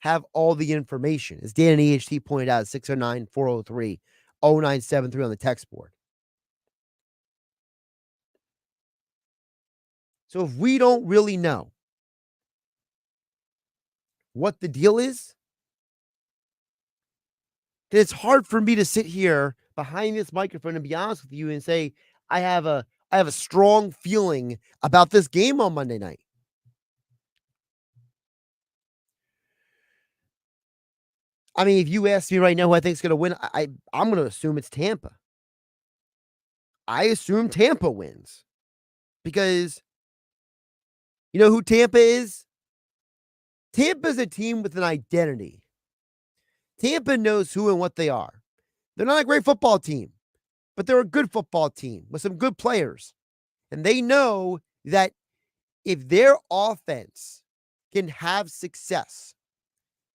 have all the information. As Dan and EHT pointed out, 609-403-0973 on the text board. So if we don't really know what the deal is, then it's hard for me to sit here behind this microphone and be honest with you and say, I have a strong feeling about this game on Monday night. I mean, if you ask me right now who I think is going to win, I'm going to assume it's Tampa. I assume Tampa wins because you know who Tampa is? Tampa is a team with an identity. Tampa knows who and what they are. They're not a great football team, but they're a good football team with some good players. And they know that if their offense can have success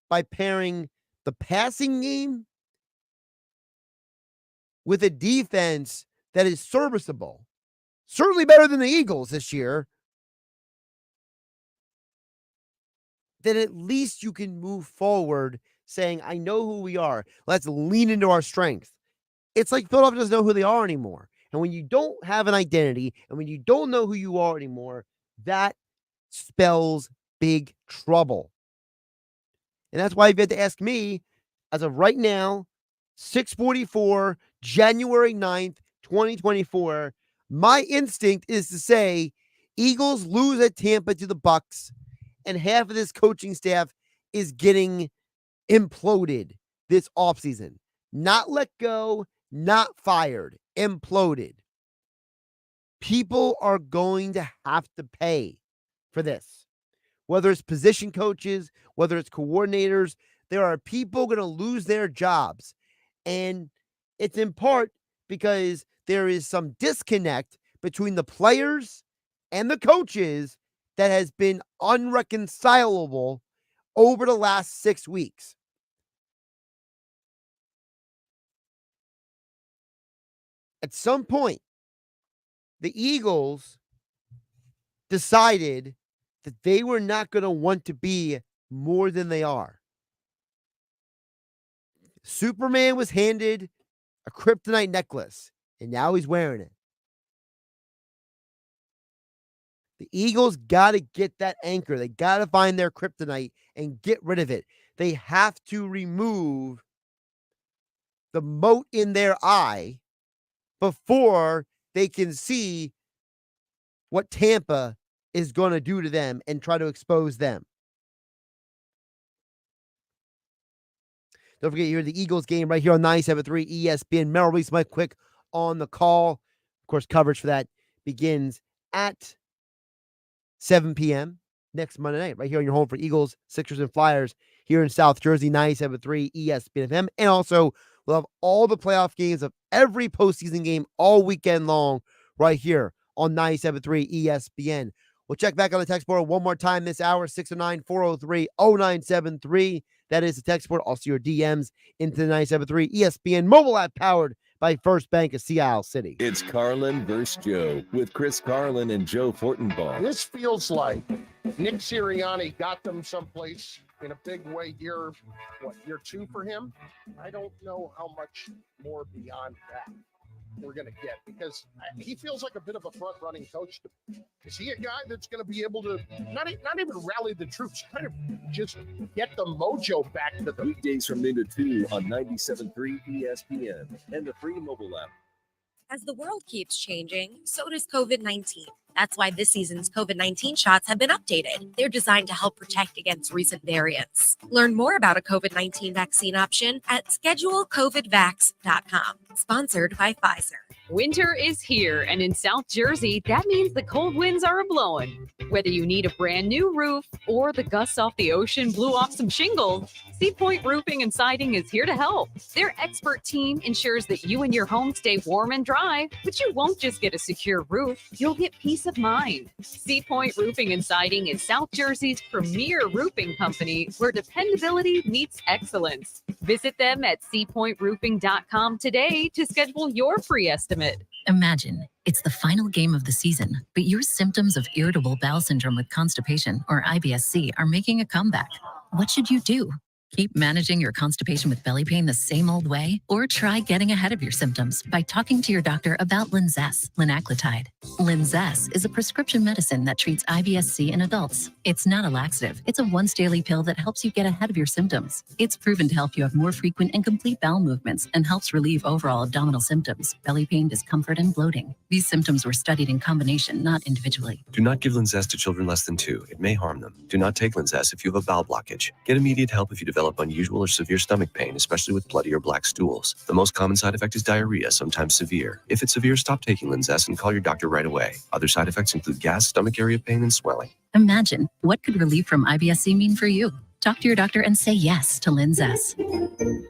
by pairing the passing game with a defense that is serviceable, certainly better than the Eagles this year, then at least you can move forward saying, I know who we are. Let's lean into our strength. It's like Philadelphia doesn't know who they are anymore. And when you don't have an identity and when you don't know who you are anymore, that spells big trouble. And that's why you've had to ask me, as of right now, 6:44, January 9th, 2024, my instinct is to say Eagles lose at Tampa to the Bucks, and half of this coaching staff is getting imploded this offseason. Not let go, not fired, imploded. People are going to have to pay for this. Whether it's position coaches, whether it's coordinators, there are people going to lose their jobs. And it's in part because there is some disconnect between the players and the coaches that has been unreconcilable over the last 6 weeks. At some point, the Eagles decided that they were not going to want to be more than they are. Superman was handed a kryptonite necklace, and now he's wearing it. The Eagles got to get that anchor. They got to find their kryptonite and get rid of it. They have to remove the mote in their eye before they can see what Tampa is going to do to them and try to expose them. Don't forget, you're the Eagles game right here on 97.3 ESPN. Merrill Reese, Mike Quick on the call. Of course, coverage for that begins at 7 p.m. next Monday night, right here on your home for Eagles, Sixers, and Flyers here in South Jersey, 97.3 ESPN FM. And also, we'll have all the playoff games of every postseason game all weekend long right here on 97.3 ESPN. We'll check back on the text board one more time this hour, 609-403-0973. That is the text board. Also your DMs into the 97.3 ESPN mobile app powered by First Bank of Sea Isle City. It's Carlin versus Joe with Chris Carlin and Joe Fortenbaugh. This feels like Nick Sirianni got them someplace in a big way here. What, year 2 for him? I don't know how much more beyond that. we're going to get? Because he feels like a bit of a front-running coach. Is he a guy that's going to be able to not even rally the troops, kind of just get the mojo back to the weekdays from noon to 2 on 97.3 ESPN and the free mobile app. As the world keeps changing, so does COVID-19. That's why this season's COVID-19 shots have been updated. They're designed to help protect against recent variants. Learn more about a COVID-19 vaccine option at schedulecovidvax.com. Sponsored by Pfizer. Winter is here, and in South Jersey, that means the cold winds are a-blowing. Whether you need a brand new roof or the gusts off the ocean blew off some shingles, Sea Point Roofing and Siding is here to help. Their expert team ensures that you and your home stay warm and dry, but you won't just get a secure roof, you'll get peace of mind. Sea Point Roofing and Siding is South Jersey's premier roofing company where dependability meets excellence. Visit them at seapointroofing.com today to schedule your free estimate. Imagine it's the final game of the season, but your symptoms of irritable bowel syndrome with constipation, or IBS-C, are making a comeback. What should you do? Keep managing your constipation with belly pain the same old way? Or try getting ahead of your symptoms by talking to your doctor about Linzess, linaclotide. Linzess is a prescription medicine that treats IBS-C in adults. It's not a laxative. It's a once-daily pill that helps you get ahead of your symptoms. It's proven to help you have more frequent and complete bowel movements and helps relieve overall abdominal symptoms, belly pain, discomfort, and bloating. These symptoms were studied in combination, not individually. Do not give Linzess to children less than 2. It may harm them. Do not take Linzess if you have a bowel blockage. Get immediate help if you develop unusual or severe stomach pain, especially with bloody or black stools. The most common side effect is diarrhea, sometimes severe. If it's severe, stop taking Linzess and call your doctor right away. Other side effects include gas, stomach area pain, and swelling. Imagine, what could relief from IBS-C mean for you? Talk to your doctor and say yes to Linzess.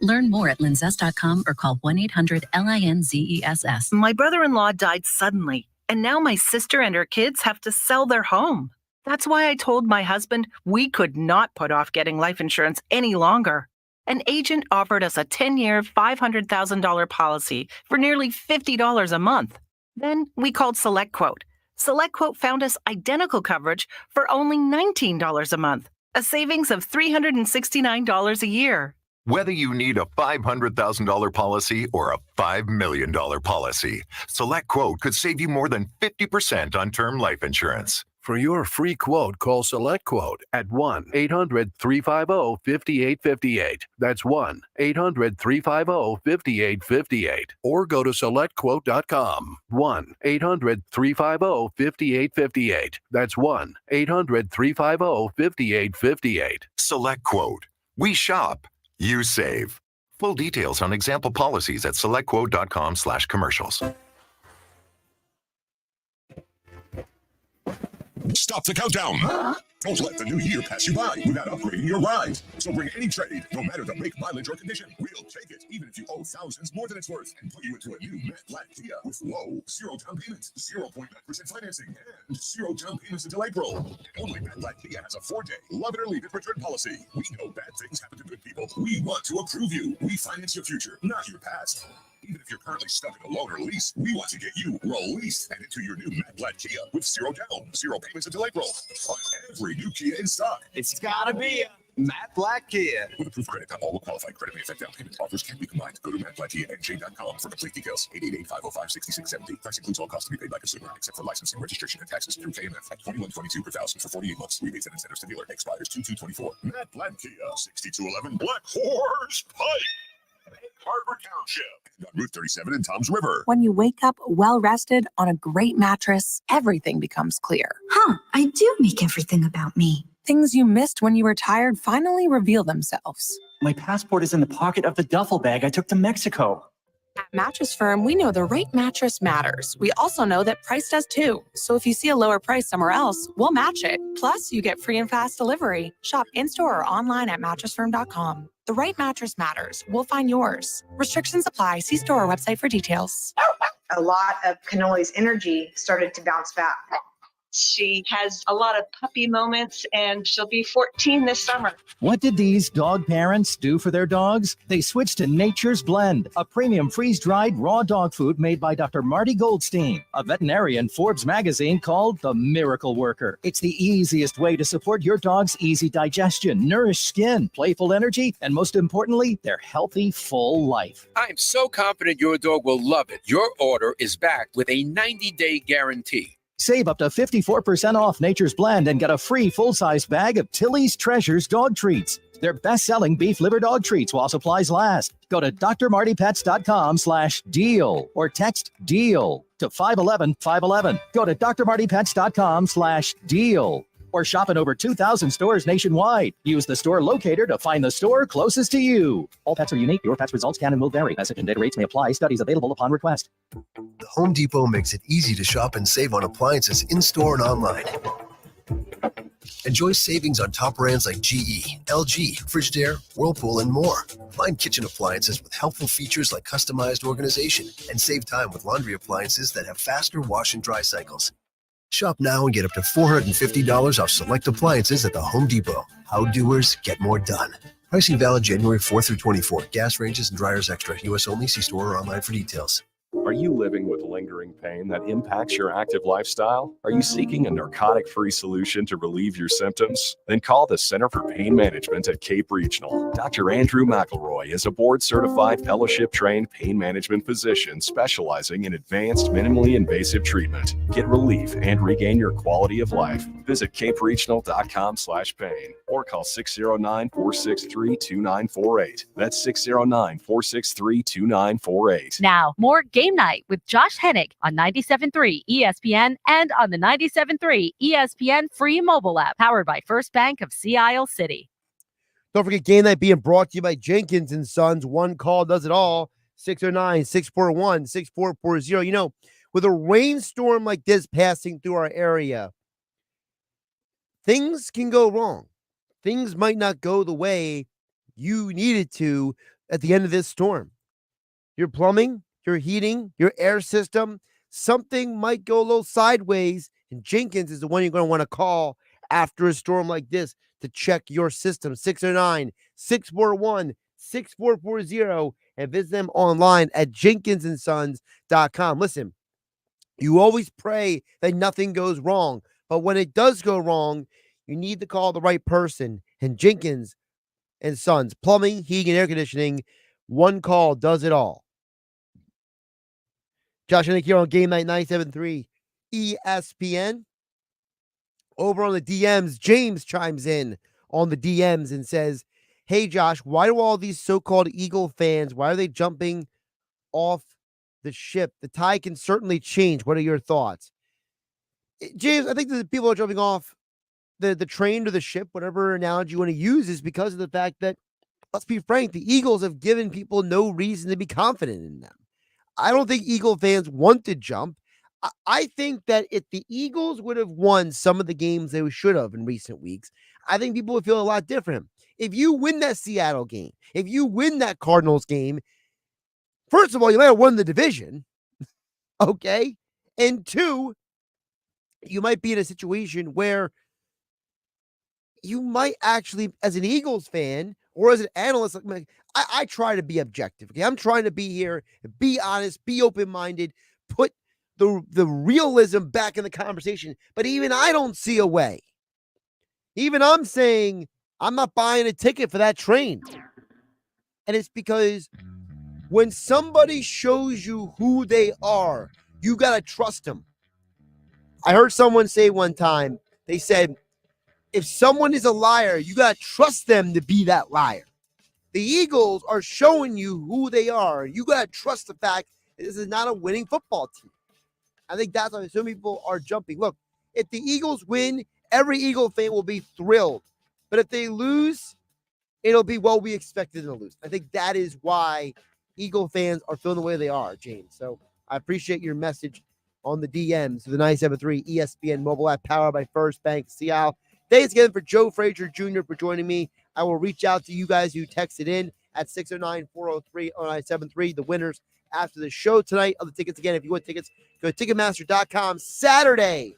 Learn more at linzess.com or call 1-800-LINZESS. My brother-in-law died suddenly, and now my sister and her kids have to sell their home. That's why I told my husband we could not put off getting life insurance any longer. An agent offered us a 10-year, $500,000 policy for nearly $50 a month. Then we called SelectQuote. SelectQuote found us identical coverage for only $19 a month, a savings of $369 a year. Whether you need a $500,000 policy or a $5 million policy, SelectQuote could save you more than 50% on term life insurance. For your free quote, call SelectQuote at 1-800-350-5858. That's 1-800-350-5858. Or go to SelectQuote.com. 1-800-350-5858. That's 1-800-350-5858. SelectQuote. We shop. You save. Full details on example policies at SelectQuote.com/commercials. Stop the countdown. Don't let the new year pass you by without upgrading your ride. So bring any trade, no matter the make, mileage, or condition. We'll take it, even if you owe thousands more than it's worth, and put you into a new matte black Kia with low, 0 down payments, 0.9% financing, and 0 down payments until April. Only matte black Kia has a 4-day love it or leave it return policy. We know bad things happen to good people. We want to approve you. We finance your future, not your past. Even if you're currently stuck in a loan or lease, we want to get you released and into your new matte black Kia with 0 down, 0 payments until April on every new Kia in stock. It's gotta be a matte black Kia. With approved credit, not all will qualify. Credit may affect down payment. Offers can be combined. Go to matteblackkia.com for complete details. 888-505-6670. Price includes all costs to be paid by consumer, except for licensing, registration, and taxes through KMF at $21.22 per thousand for 48 months. Rebates and incentives to dealer. Expires 2/2/24. Matte black Kia, 6211 Black Horse Pike. Harbor Township, on Route 37 in Toms River. When you wake up well rested on a great mattress, everything becomes clear. I do make everything about me. Things you missed when you were tired finally reveal themselves. My passport is in the pocket of the duffel bag I took to Mexico. At Mattress Firm, we know the right mattress matters. We also know that price does too. So if you see a lower price somewhere else, we'll match it. Plus, you get free and fast delivery. Shop in-store or online at mattressfirm.com. The right mattress matters. We'll find yours. Restrictions apply. See store or website for details. A lot of Cannoli's energy started to bounce back. She has a lot of puppy moments, and she'll be 14 this summer. What did these dog parents do for their dogs? They switched to Nature's Blend, a premium freeze-dried raw dog food made by Dr. Marty Goldstein, a veterinarian Forbes magazine called the Miracle Worker. It's the easiest way to support your dog's easy digestion, nourished skin, playful energy, and most importantly, their healthy, full life. I'm so confident your dog will love it. Your order is backed with a 90-day guarantee. Save up to 54% off Nature's Blend and get a free full-size bag of Tilly's Treasures dog treats. They're best-selling beef liver dog treats while supplies last. Go to drmartypets.com/deal or text DEAL to 511-511. Go to drmartypets.com/deal or shop in over 2,000 stores nationwide. Use the store locator to find the store closest to you. All pets are unique. Your pet's results can and will vary. Message and data rates may apply. Studies available upon request. The Home Depot makes it easy to shop and save on appliances in-store and online. Enjoy savings on top brands like GE, LG, Frigidaire, Whirlpool, and more. Find kitchen appliances with helpful features like customized organization, and save time with laundry appliances that have faster wash and dry cycles. Shop now and get up to $450 off select appliances at the Home Depot. How doers get more done. Pricing valid January 4 through 24. Gas ranges and dryers extra. U.S. only. See store or online for details. Are you living with lingering pain that impacts your active lifestyle? Are you seeking a narcotic-free solution to relieve your symptoms? Then call the Center for Pain Management at Cape Regional. Dr. Andrew McElroy is a board-certified, fellowship-trained pain management physician specializing in advanced, minimally invasive treatment. Get relief and regain your quality of life. Visit caperegional.com/pain or call 609-463-2948. That's 609-463-2948. Now, more Game Night with Josh Hennick on 97.3 ESPN and on the 97.3 ESPN free mobile app powered by First Bank of Sea Isle City. Don't forget Game Night being brought to you by Jenkins and Sons. One call does it all. 609-641-6440. You know, with a rainstorm like this passing through our area, things can go wrong. Things might not go the way you needed to at the end of this storm. Your plumbing, your heating, your air system, something might go a little sideways, and Jenkins is the one you're going to want to call after a storm like this to check your system. 609-641-6440 and visit them online at jenkinsandsons.com. Listen, you always pray that nothing goes wrong, but when it does go wrong, you need to call the right person. And Jenkins and Sons, plumbing, heating, and air conditioning, one call does it all. Josh and Nick here on Game Night 97.3 ESPN. Over on the DMs, James chimes in on the DMs and says, hey, Josh, why do all these so-called Eagle fans, why are they jumping off the ship? The tide can certainly change. What are your thoughts? James, I think that the people are jumping off the train or the ship, whatever analogy you want to use, is because of the fact that, let's be frank, the Eagles have given people no reason to be confident in them. I don't think Eagle fans want to jump. I think that if the Eagles would have won some of the games they should have in recent weeks, I think people would feel a lot different. If you win that Seattle game, if you win that Cardinals game, first of all, you might have won the division, okay? And two, you might be in a situation where you might actually, as an Eagles fan or as an analyst, I try to be objective. Okay, I'm trying to be here, be honest, be open-minded, put the realism back in the conversation. But even I don't see a way. Even I'm saying I'm not buying a ticket for that train. And it's because when somebody shows you who they are, you got to trust them. I heard someone say one time, they said, if someone is a liar, you got to trust them to be that liar. The Eagles are showing you who they are. You got to trust the fact that this is not a winning football team. I think that's why so many people are jumping. Look, if the Eagles win, every Eagle fan will be thrilled. But if they lose, it'll be, well, we expected them to lose. I think that is why Eagle fans are feeling the way they are, James. So I appreciate your message on the DMs to the 97.3 ESPN mobile app powered by First Bank Sea Isle. Thanks again for Joe Frazier Jr. for joining me. I will reach out to you guys who texted in at 609-403-0973. The winners after the show tonight of the tickets. Again, if you want tickets, go to Ticketmaster.com. Saturday,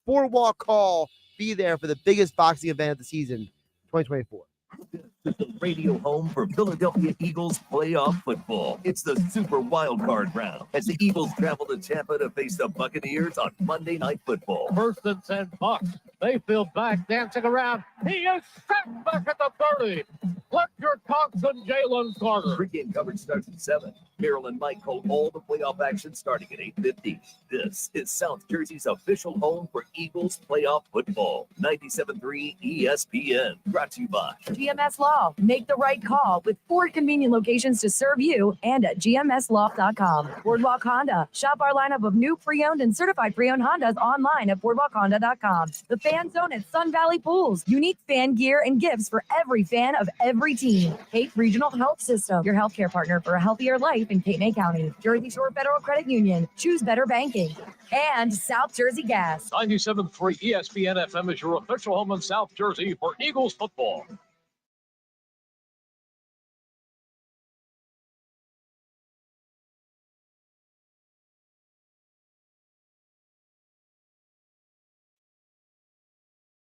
Boardwalk Hall. Be there for the biggest boxing event of the season, 2024. This is the radio home for Philadelphia Eagles playoff football. It's the Super Wild Card round as the Eagles travel to Tampa to face the Buccaneers on Monday Night Football. First and 10 Bucks. Mayfield back, dancing around. He is set back at the 30. Fletcher Cox and Jalen Carter. Pre-game coverage starts at 7. Carol and Mike call all the playoff action starting at 8:50. This is South Jersey's official home for Eagles playoff football. 97.3 ESPN. Brought to you by GMS Law. Make the right call with 4 convenient locations to serve you and at gmslaw.com. Boardwalk Honda. Shop our lineup of new pre-owned and certified pre-owned Hondas online at boardwalkhonda.com. The Fan Zone at Sun Valley Pools. Unique fan gear and gifts for every fan of every team. Cape Regional Health System. Your healthcare partner for a healthier life in Cape May County. Jersey Shore Federal Credit Union. Choose better banking. And South Jersey Gas. 97.3 ESPN FM is your official home in South Jersey for Eagles football.